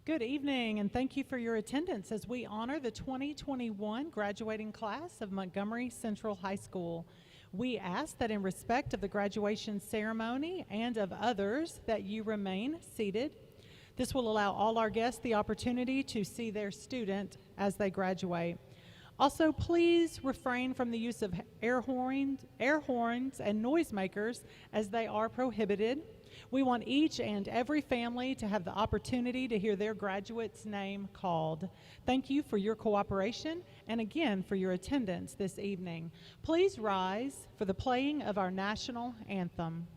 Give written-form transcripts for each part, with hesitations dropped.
Good evening, and thank you for your attendance as we honor the 2021 graduating class of Montgomery Central High School. We ask that in respect of the graduation ceremony and of others that you remain seated. This will allow all our guests the opportunity to see their student as they graduate. Also, please refrain from the use of air horns and noisemakers as they are prohibited. We want each and every family to have the opportunity to hear their graduate's name called. Thank you for your cooperation and again for your attendance this evening. Please rise for the playing of our national anthem.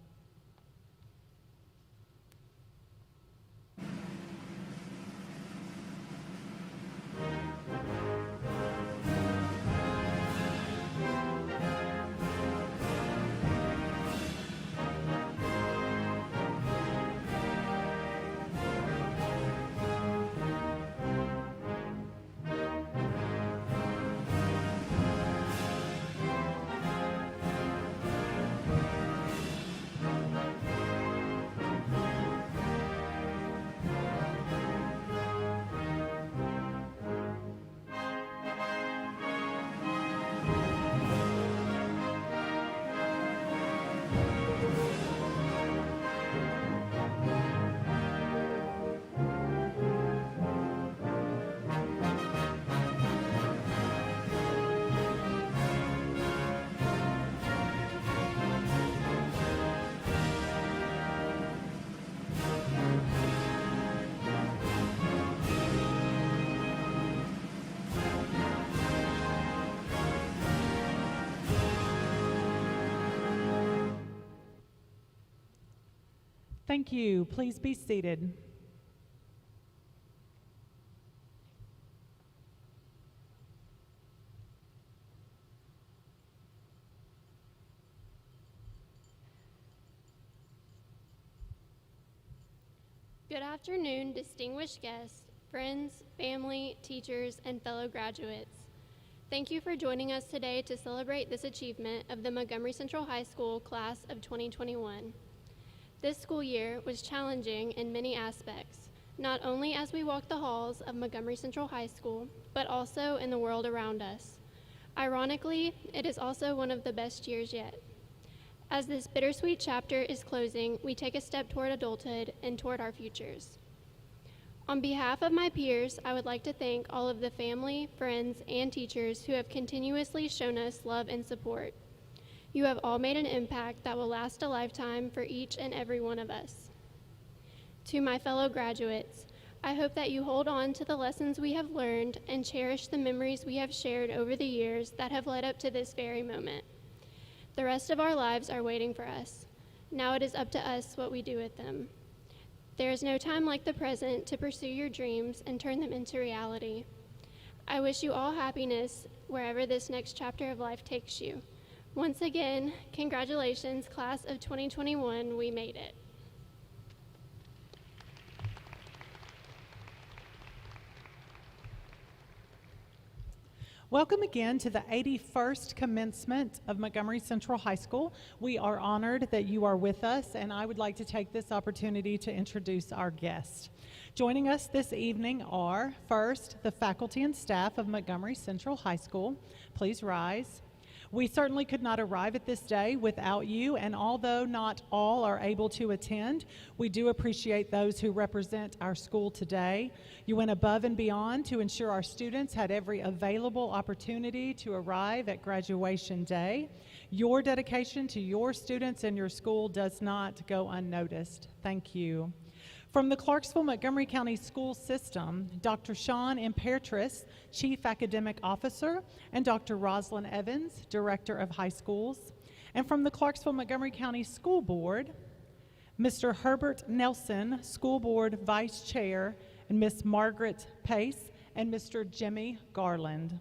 Thank you. Please be seated. Good afternoon, distinguished guests, friends, family, teachers, and fellow graduates. Thank you for joining us today to celebrate this achievement of the Montgomery Central High School class of 2021. This school year was challenging in many aspects, not only as we walked the halls of Montgomery Central High School, but also in the world around us. Ironically, it is also one of the best years yet. As this bittersweet chapter is closing, we take a step toward adulthood and toward our futures. On behalf of my peers, I would like to thank all of the family, friends, and teachers who have continuously shown us love and support. You have all made an impact that will last a lifetime for each and every one of us. To my fellow graduates, I hope that you hold on to the lessons we have learned and cherish the memories we have shared over the years that have led up to this very moment. The rest of our lives are waiting for us. Now it is up to us what we do with them. There is no time like the present to pursue your dreams and turn them into reality. I wish you all happiness wherever this next chapter of life takes you. Once again, congratulations, class of 2021, we made it. Welcome again to the 81st commencement of Montgomery Central High School. We are honored that you are with us, and I would like to take this opportunity to introduce our guests. Joining us this evening are, first, the faculty and staff of Montgomery Central High School. Please rise. We certainly could not arrive at this day without you, and although not all are able to attend, we do appreciate those who represent our school today. You went above and beyond to ensure our students had every available opportunity to arrive at graduation day. Your dedication to your students and your school does not go unnoticed. Thank you. From the Clarksville-Montgomery County School System, Dr. Sean Imperatrice, Chief Academic Officer, and Dr. Roslyn Evans, Director of High Schools. And from the Clarksville-Montgomery County School Board, Mr. Herbert Nelson, School Board Vice Chair, and Miss Margaret Pace, and Mr. Jimmy Garland.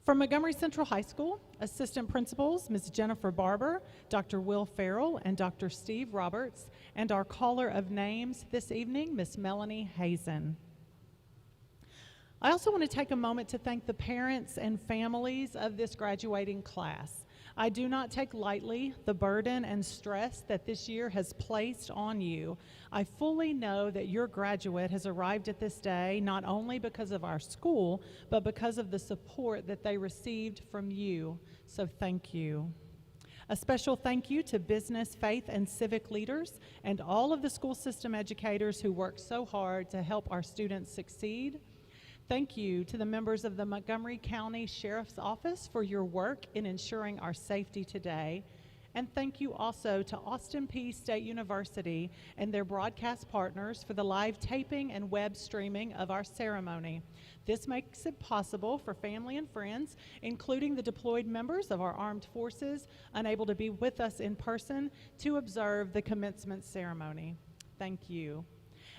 From Montgomery Central High School, Assistant Principals, Ms. Jennifer Barber, Dr. Will Farrell, and Dr. Steve Roberts, and our caller of names this evening, Ms. Melanie Hazen. I also want to take a moment to thank the parents and families of this graduating class. I do not take lightly the burden and stress that this year has placed on you. I fully know that your graduate has arrived at this day not only because of our school, but because of the support that they received from you. So thank you. A special thank you to business, faith, and civic leaders and all of the school system educators who work so hard to help our students succeed. Thank you to the members of the Montgomery County Sheriff's Office for your work in ensuring our safety today. And thank you also to Austin Peay State University and their broadcast partners for the live taping and web streaming of our ceremony. This makes it possible for family and friends, including the deployed members of our armed forces, unable to be with us in person, to observe the commencement ceremony. Thank you.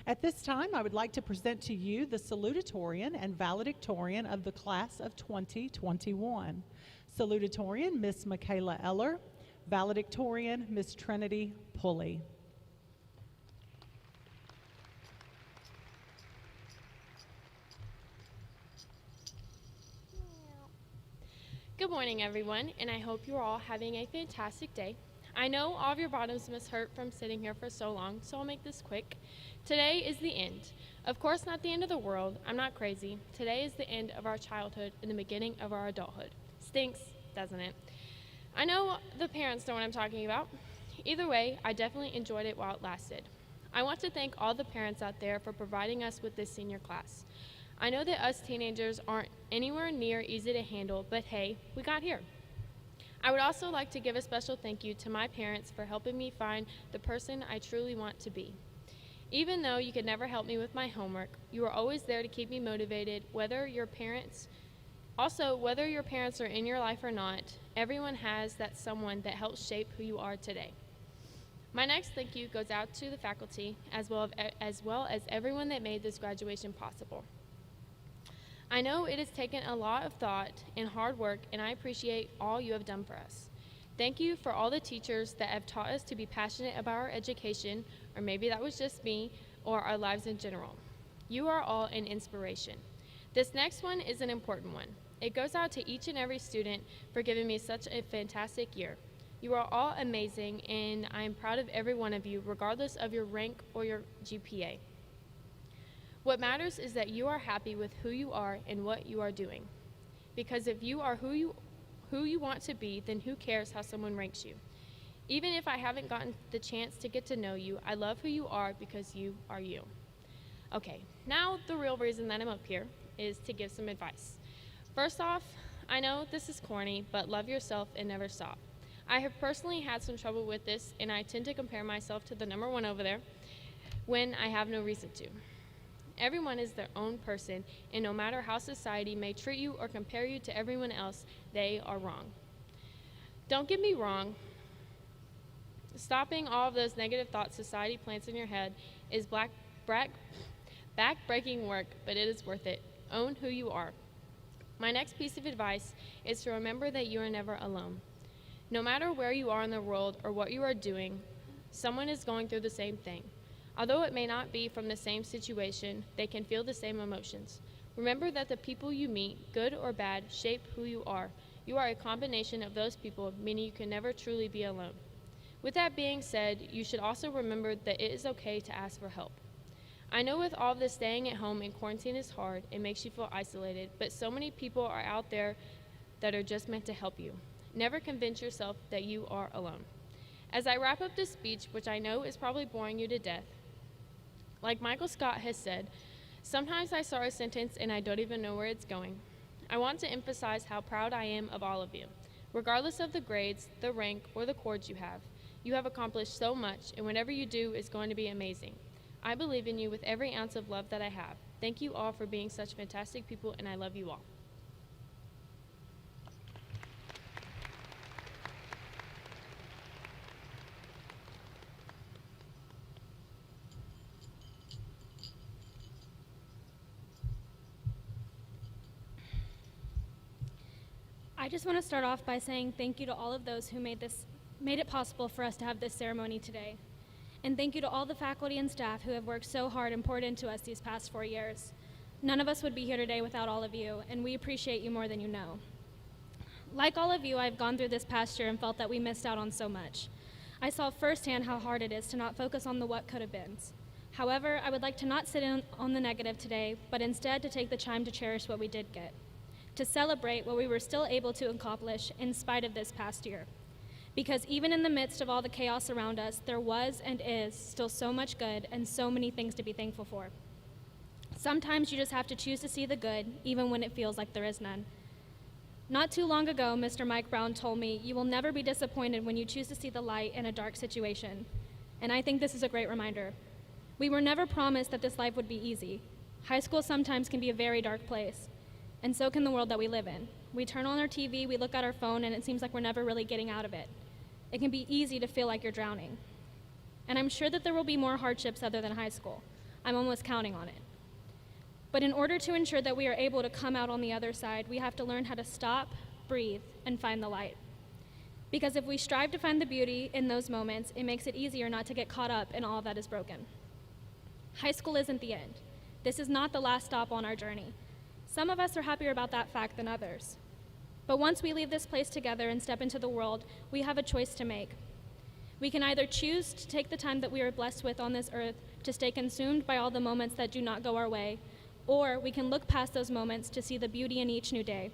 At this time, I would like to present to you the Salutatorian and Valedictorian of the class of 2021. Salutatorian, Miss Michaela Eller. Valedictorian, Miss Trinity Pulley. Good morning, everyone, and I hope you're all having a fantastic day. I know all of your bottoms must hurt from sitting here for so long, so I'll make this quick. Today is the end. Of course, not the end of the world. I'm not crazy. Today is the end of our childhood and the beginning of our adulthood. Stinks, doesn't it? I know the parents know what I'm talking about. Either way, I definitely enjoyed it while it lasted. I want to thank all the parents out there for providing us with this senior class. I know that us teenagers aren't anywhere near easy to handle, but hey, we got here. I would also like to give a special thank you to my parents for helping me find the person I truly want to be. Even though you could never help me with my homework, you were always there to keep me motivated, whether your parents are in your life or not. Everyone has that someone that helps shape who you are today. My next thank you goes out to the faculty as well as everyone that made this graduation possible. I know it has taken a lot of thought and hard work, and I appreciate all you have done for us. Thank you for all the teachers that have taught us to be passionate about our education, or maybe that was just me, or our lives in general. You are all an inspiration. This next one is an important one. It goes out to each and every student for giving me such a fantastic year. You are all amazing, and I am proud of every one of you, regardless of your rank or your GPA. What matters is that you are happy with who you are and what you are doing. Because if you are who you want to be, then who cares how someone ranks you? Even if I haven't gotten the chance to get to know you, I love who you are because you are you. Okay, now the real reason that I'm up here is to give some advice. First off, I know this is corny, but love yourself and never stop. I have personally had some trouble with this, and I tend to compare myself to the number one over there when I have no reason to. Everyone is their own person, and no matter how society may treat you or compare you to everyone else, they are wrong. Don't get me wrong. Stopping all of those negative thoughts society plants in your head is back-breaking work, but it is worth it. Own who you are. My next piece of advice is to remember that you are never alone. No matter where you are in the world or what you are doing, someone is going through the same thing. Although it may not be from the same situation, they can feel the same emotions. Remember that the people you meet, good or bad, shape who you are. You are a combination of those people, meaning you can never truly be alone. With that being said, you should also remember that it is okay to ask for help. I know with all of this staying at home and quarantine is hard, it makes you feel isolated, but so many people are out there that are just meant to help you. Never convince yourself that you are alone. As I wrap up this speech, which I know is probably boring you to death, like Michael Scott has said, sometimes I start a sentence and I don't even know where it's going. I want to emphasize how proud I am of all of you. Regardless of the grades, the rank, or the cords you have accomplished so much, and whatever you do is going to be amazing. I believe in you with every ounce of love that I have. Thank you all for being such fantastic people, and I love you all. I just want to start off by saying thank you to all of those who made it possible for us to have this ceremony today. And thank you to all the faculty and staff who have worked so hard and poured into us these past 4 years. None of us would be here today without all of you, and we appreciate you more than you know. Like all of you, I've gone through this past year and felt that we missed out on so much. I saw firsthand how hard it is to not focus on the what could have beens. However, I would like to not sit in on the negative today, but instead to take the time to cherish what we did get, to celebrate what we were still able to accomplish in spite of this past year. Because even in the midst of all the chaos around us, there was and is still so much good and so many things to be thankful for. Sometimes you just have to choose to see the good, even when it feels like there is none. Not too long ago, Mr. Mike Brown told me, "You will never be disappointed when you choose to see the light in a dark situation." And I think this is a great reminder. We were never promised that this life would be easy. High school sometimes can be a very dark place, and so can the world that we live in. We turn on our TV, we look at our phone, and it seems like we're never really getting out of it. It can be easy to feel like you're drowning. And I'm sure that there will be more hardships other than high school. I'm almost counting on it. But in order to ensure that we are able to come out on the other side, we have to learn how to stop, breathe, and find the light. Because if we strive to find the beauty in those moments, it makes it easier not to get caught up in all that is broken. High school isn't the end. This is not the last stop on our journey. Some of us are happier about that fact than others. But once we leave this place together and step into the world, we have a choice to make. We can either choose to take the time that we are blessed with on this earth to stay consumed by all the moments that do not go our way, or we can look past those moments to see the beauty in each new day.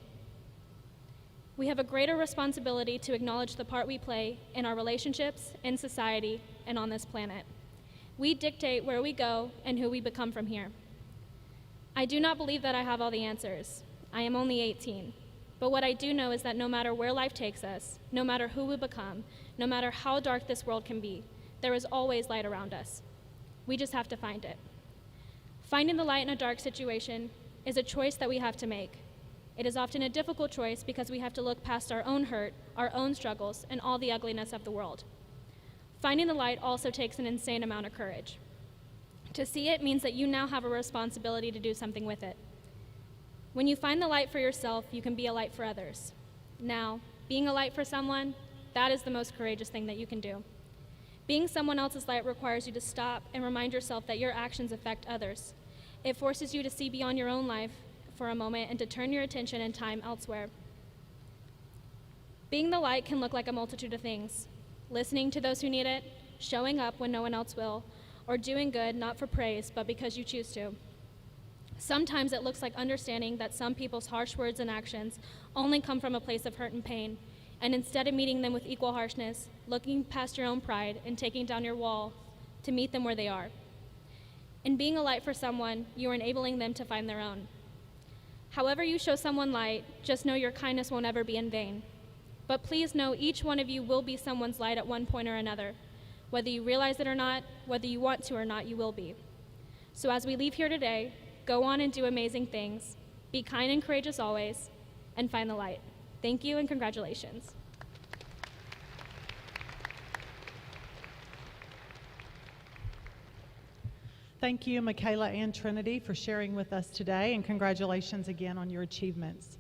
We have a greater responsibility to acknowledge the part we play in our relationships, in society, and on this planet. We dictate where we go and who we become from here. I do not believe that I have all the answers. I am only 18. But what I do know is that no matter where life takes us, no matter who we become, no matter how dark this world can be, there is always light around us. We just have to find it. Finding the light in a dark situation is a choice that we have to make. It is often a difficult choice because we have to look past our own hurt, our own struggles, and all the ugliness of the world. Finding the light also takes an insane amount of courage. To see it means that you now have a responsibility to do something with it. When you find the light for yourself, you can be a light for others. Now, being a light for someone, that is the most courageous thing that you can do. Being someone else's light requires you to stop and remind yourself that your actions affect others. It forces you to see beyond your own life for a moment and to turn your attention and time elsewhere. Being the light can look like a multitude of things. Listening to those who need it, showing up when no one else will, or doing good not for praise, but because you choose to. Sometimes it looks like understanding that some people's harsh words and actions only come from a place of hurt and pain, and instead of meeting them with equal harshness, looking past your own pride and taking down your wall to meet them where they are. In being a light for someone, you are enabling them to find their own. However you show someone light, just know your kindness will never be in vain. But please know each one of you will be someone's light at one point or another. Whether you realize it or not, whether you want to or not, you will be. So as we leave here today, go on and do amazing things. Be kind and courageous always, and find the light. Thank you and congratulations. Thank you, Michaela and Trinity, for sharing with us today, and congratulations again on your achievements.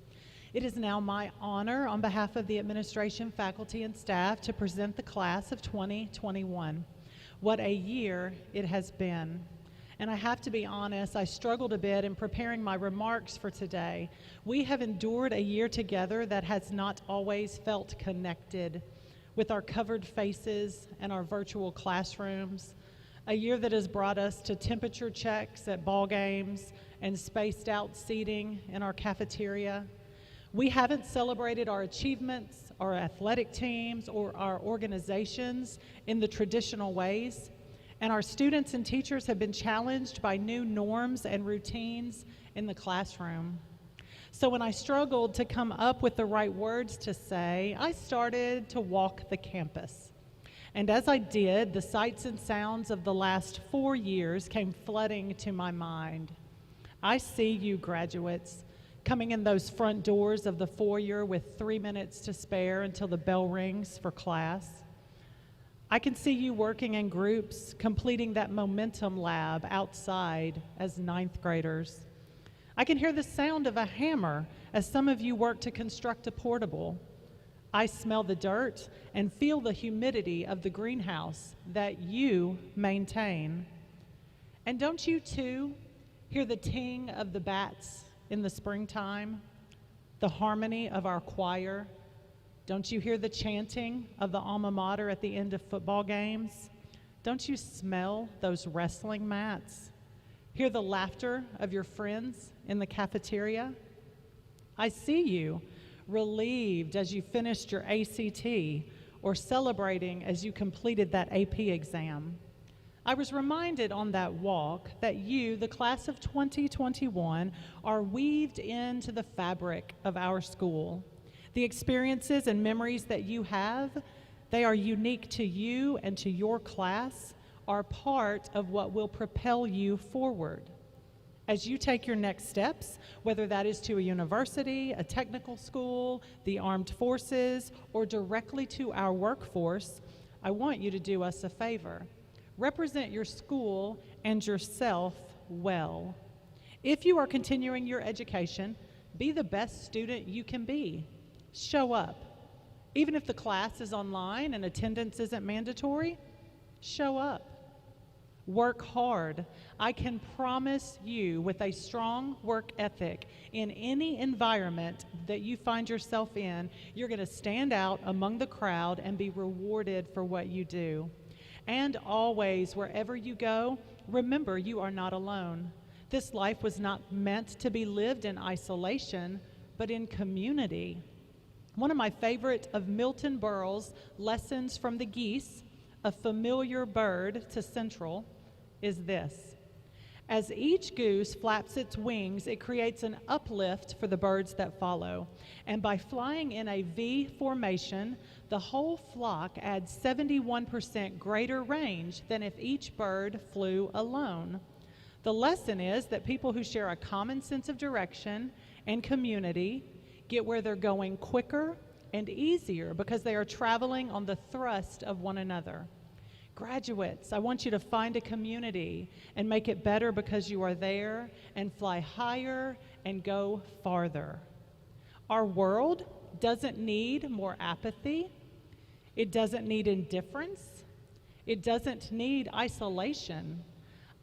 It is now my honor, on behalf of the administration, faculty, and staff, to present the class of 2021. What a year it has been. And I have to be honest, I struggled a bit in preparing my remarks for today. We have endured a year together that has not always felt connected, with our covered faces and our virtual classrooms. A year that has brought us to temperature checks at ball games and spaced out seating in our cafeteria. We haven't celebrated our achievements, our athletic teams, or our organizations in the traditional ways. And our students and teachers have been challenged by new norms and routines in the classroom. So when I struggled to come up with the right words to say, I started to walk the campus. And as I did, the sights and sounds of the last 4 years came flooding to my mind. I see you graduates coming in those front doors of the foyer with 3 minutes to spare until the bell rings for class. I can see you working in groups, completing that momentum lab outside as 9th graders. I can hear the sound of a hammer as some of you work to construct a portable. I smell the dirt and feel the humidity of the greenhouse that you maintain. And don't you too hear the ting of the bats in the springtime, the harmony of our choir Don't you hear the chanting of the alma mater at the end of football games? Don't you smell those wrestling mats? Hear the laughter of your friends in the cafeteria? I see you, relieved as you finished your ACT or celebrating as you completed that AP exam. I was reminded on that walk that you, the class of 2021, are weaved into the fabric of our school. The experiences and memories that you have, they are unique to you and to your class, are part of what will propel you forward. As you take your next steps, whether that is to a university, a technical school, the armed forces, or directly to our workforce, I want you to do us a favor. Represent your school and yourself well. If you are continuing your education, be the best student you can be. Show up. Even if the class is online and attendance isn't mandatory, show up. Work hard. I can promise you, with a strong work ethic in any environment that you find yourself in, you're going to stand out among the crowd and be rewarded for what you do. And always, wherever you go, remember you are not alone. This life was not meant to be lived in isolation, but in community. One of my favorite of Milton Berle's lessons from the Geese, a familiar bird to Central, is this. As each goose flaps its wings, it creates an uplift for the birds that follow. And by flying in a V formation, the whole flock adds 71% greater range than if each bird flew alone. The lesson is that people who share a common sense of direction and community get where they're going quicker and easier because they are traveling on the thrust of one another. Graduates, I want you to find a community and make it better because you are there, and fly higher and go farther. Our world doesn't need more apathy. It doesn't need indifference. It doesn't need isolation.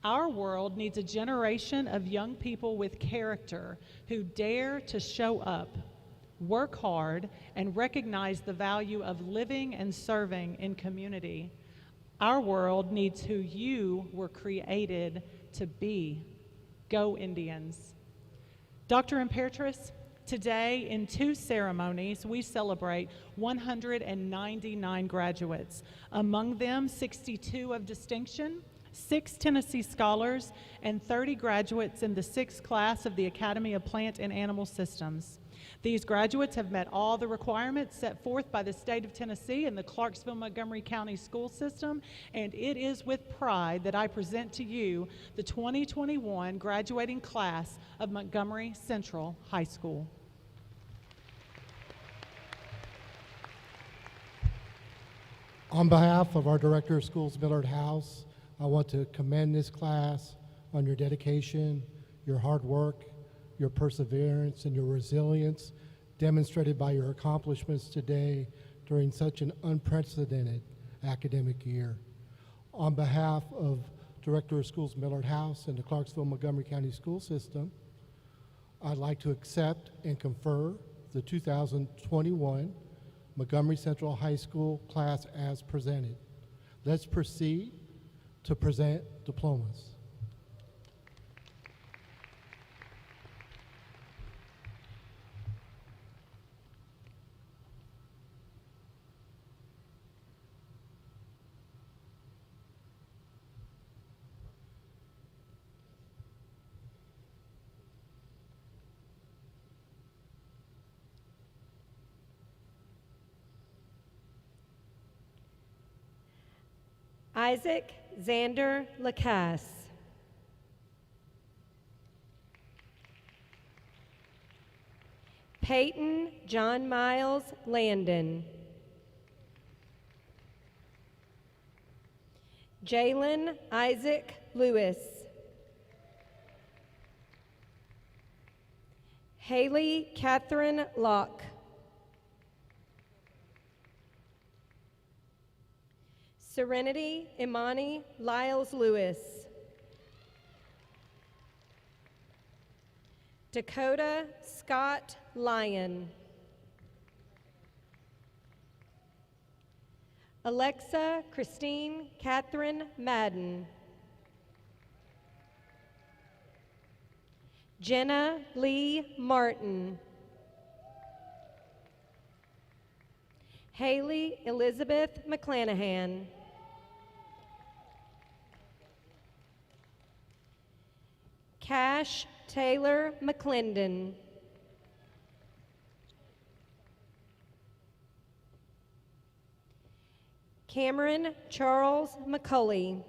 Our world needs a generation of young people with character who dare to show up, work hard, and recognize the value of living and serving in community. Our world needs who you were created to be. Go Indians. Dr. Imperatrice, today in 2 ceremonies, we celebrate 199 graduates. Among them, 62 of distinction, 6 Tennessee scholars, and 30 graduates in the 6th class of the Academy of Plant and Animal Systems. These graduates have met all the requirements set forth by the state of Tennessee and the Clarksville-Montgomery County School System, and it is with pride that I present to you the 2021 graduating class of Montgomery Central High School. On behalf of our Director of Schools, Millard House, I want to commend this class on your dedication, your hard work, your perseverance, and your resilience demonstrated by your accomplishments today during such an unprecedented academic year. On behalf of Director of Schools Millard House and the Clarksville-Montgomery County School System, I'd like to accept and confer the 2021 Montgomery Central High School class as presented. Let's proceed to present diplomas. Isaac Xander Lacasse. Peyton John Miles Landon. Jalen Isaac Lewis. Haley Catherine Locke. Serenity Imani Lyles Lewis. Dakota Scott Lyon. Alexa Christine Catherine Madden. Jenna Lee Martin. Haley Elizabeth McClanahan. Cash Taylor McClendon. Cameron Charles McCulley.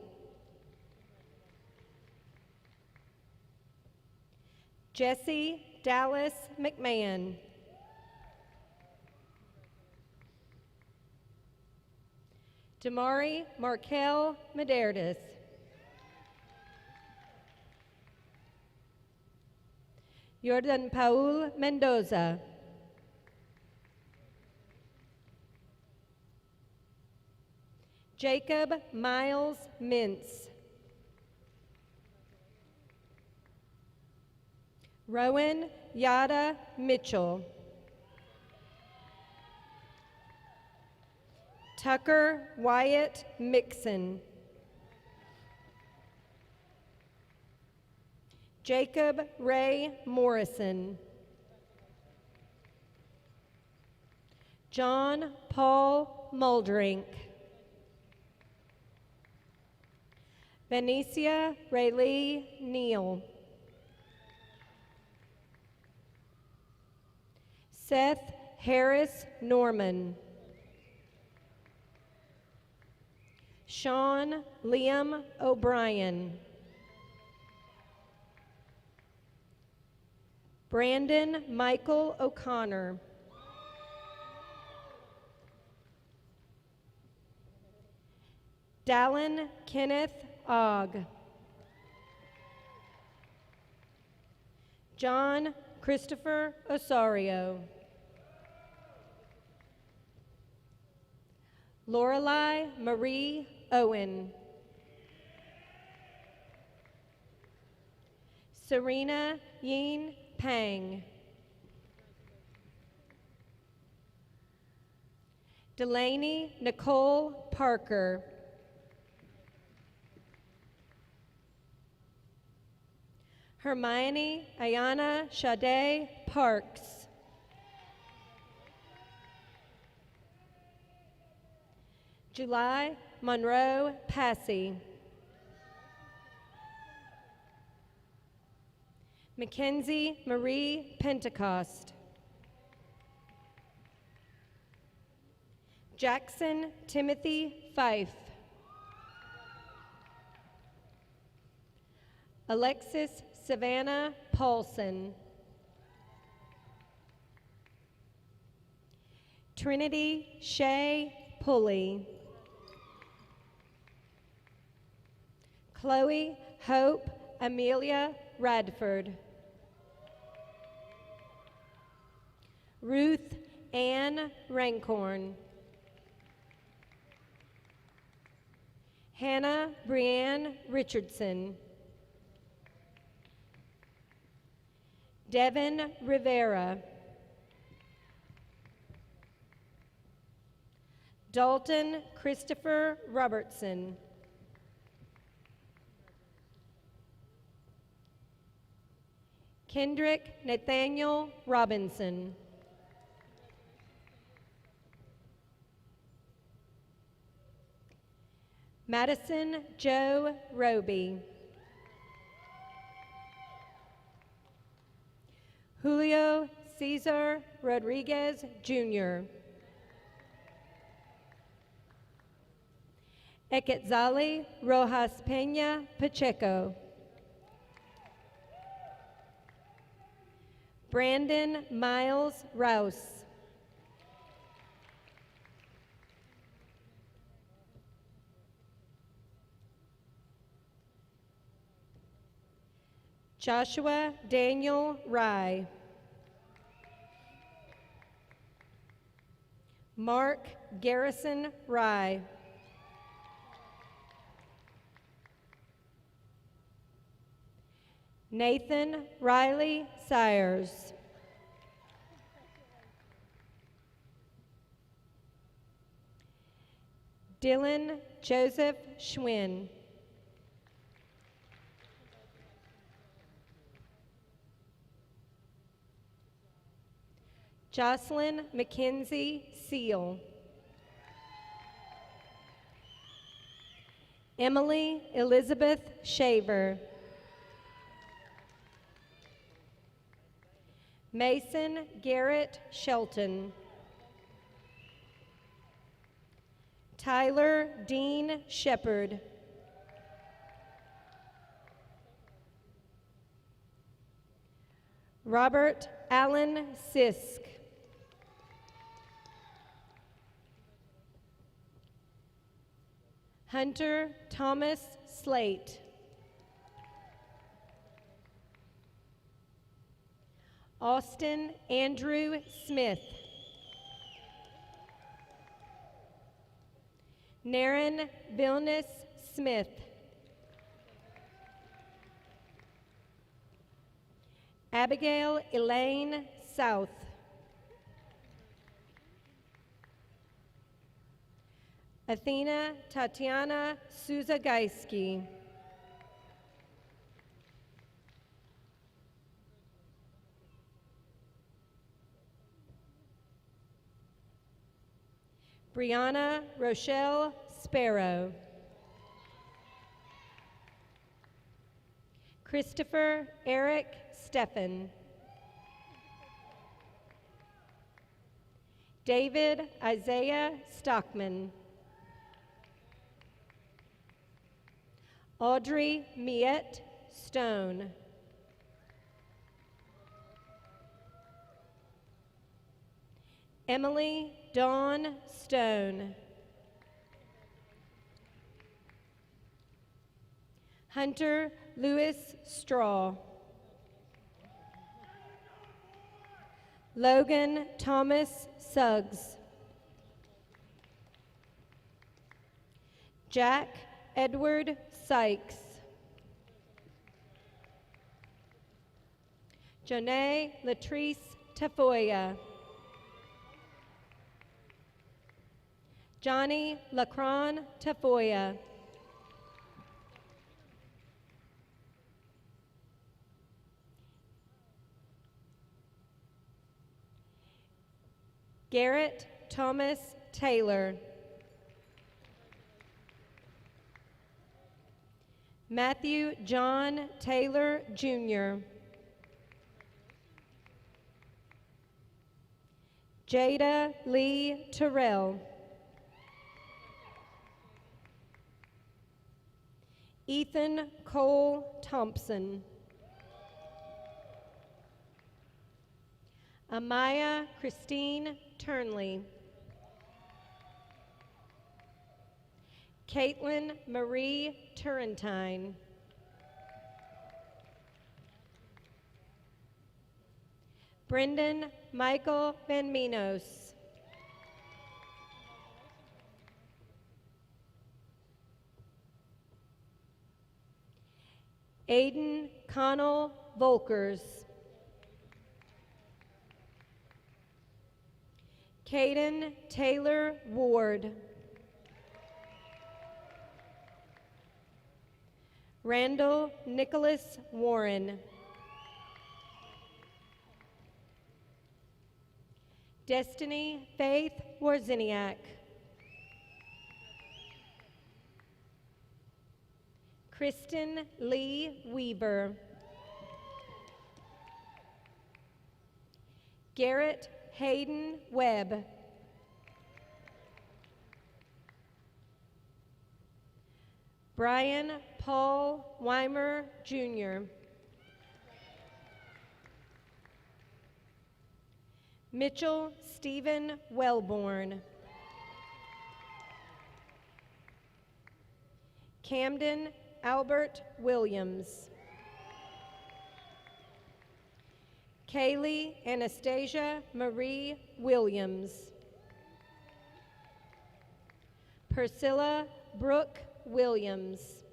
Jesse Dallas McMahon. Damari Markel Mederdis. Jordan Paul Mendoza. Jacob Miles Mintz. Rowan Yada Mitchell. Tucker Wyatt Mixon. Jacob Ray Morrison. John Paul Muldrink. Benicia Raylee Neal. Seth Harris Norman. Sean Liam O'Brien. Brandon Michael O'Connor. Dallin Kenneth Ogg. John Christopher Osorio. Lorelei Marie Owen. Serena Yin Pang. Delaney Nicole Parker. Hermione Ayana Sade Parks. July Monroe Passy. Mackenzie Marie Pentecost. Jackson Timothy Fife. Alexis Savannah Paulson. Trinity Shea Pulley. Chloe Hope Amelia Radford. Ruth Ann Rancorn. Hannah Brianne Richardson. Devin Rivera. Dalton Christopher Robertson. Kendrick Nathaniel Robinson. Madison Joe Roby. Julio Cesar Rodriguez Jr. Eketzali Rojas Peña Pacheco. Brandon Miles Rouse. Joshua Daniel Rye. Mark Garrison Rye. Nathan Riley Sires. Dylan Joseph Schwinn. Jocelyn Mackenzie Seal. Emily Elizabeth Shaver. Mason Garrett Shelton. Tyler Dean Shepard. Robert Allen Sisk. Hunter Thomas Slate. Austin Andrew Smith. Naren Vilnius Smith. Abigail Elaine South. Athena Tatiana Suzagaiski. Brianna Rochelle Sparrow. Christopher Eric Steffen. David Isaiah Stockman. Audrey Miette Stone. Emily Dawn Stone. Hunter Lewis Straw. Logan Thomas Suggs. Jack Edward Sykes. Janae Latrice Tafoya. Johnny Lacron Tafoya. Garrett Thomas Taylor. Matthew John Taylor, Jr. Jada Lee Terrell. Ethan Cole Thompson. Amaya Christine Turnley. Caitlin Marie Turrentine. Brendan Michael Van Minos. Aiden Connell Volkers. Caden Taylor Ward. Randall Nicholas Warren. Destiny Faith Warziniak. Kristen Lee Weaver. Garrett Hayden Webb. Brian Paul Weimer, Jr. Mitchell Stephen Wellborn. Camden Albert Williams. Kaylee Anastasia Marie Williams. Priscilla Brooke Williams.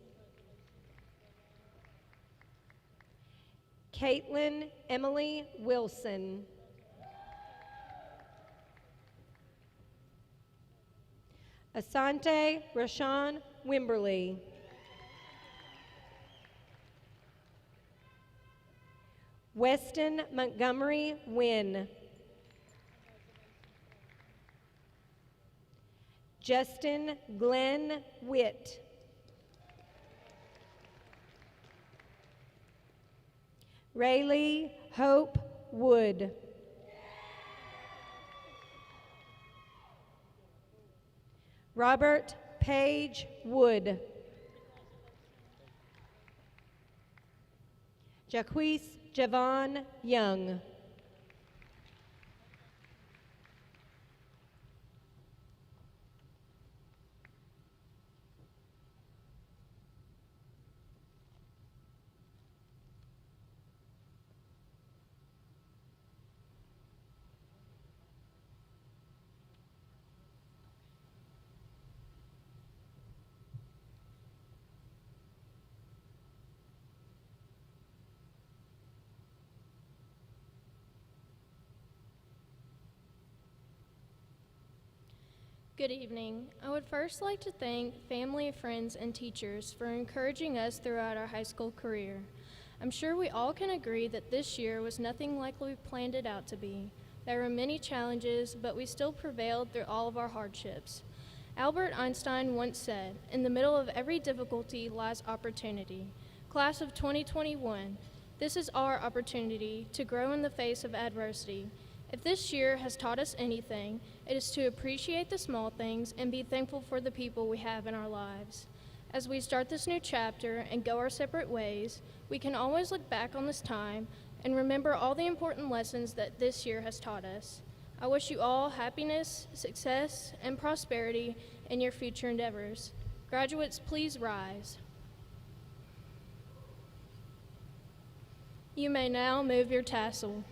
Caitlin Emily Wilson. Asante Rashawn Wimberly. Weston Montgomery Wynn. Justin Glenn Witt. Rayleigh Hope Wood. Robert Page Wood. Jaquise Javon Young. Good evening. I would first like to thank family, friends, and teachers for encouraging us throughout our high school career. I'm sure we all can agree that this year was nothing like we planned it out to be. There were many challenges, but we still prevailed through all of our hardships. Albert Einstein once said, "In the middle of every difficulty lies opportunity." Class of 2021, this is our opportunity to grow in the face of adversity. If this year has taught us anything, it is to appreciate the small things and be thankful for the people we have in our lives. As we start this new chapter and go our separate ways, we can always look back on this time and remember all the important lessons that this year has taught us. I wish you all happiness, success, and prosperity in your future endeavors. Graduates, please rise. You may now move your tassel.